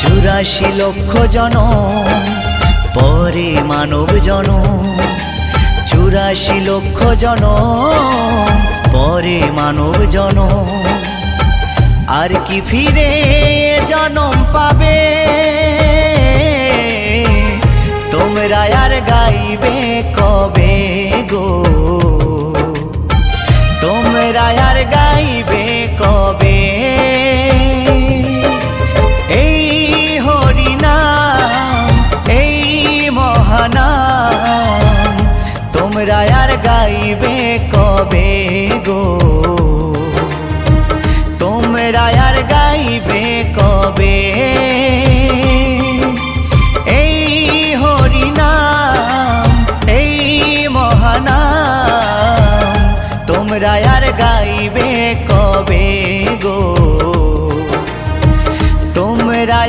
84 লক্ষ জনম পরে মানব জনম, 84 লক্ষ জনম পরে মানব জনম। আর কি ফিরে জনম পাবে তোমরা আর গাইবে কবে গো, তোমরা আর গাইবে কবে এই হরিনাম এই মহানাম, তোমরা আর গাইবে কবে গো, তোমরা আর গাইবে কবে।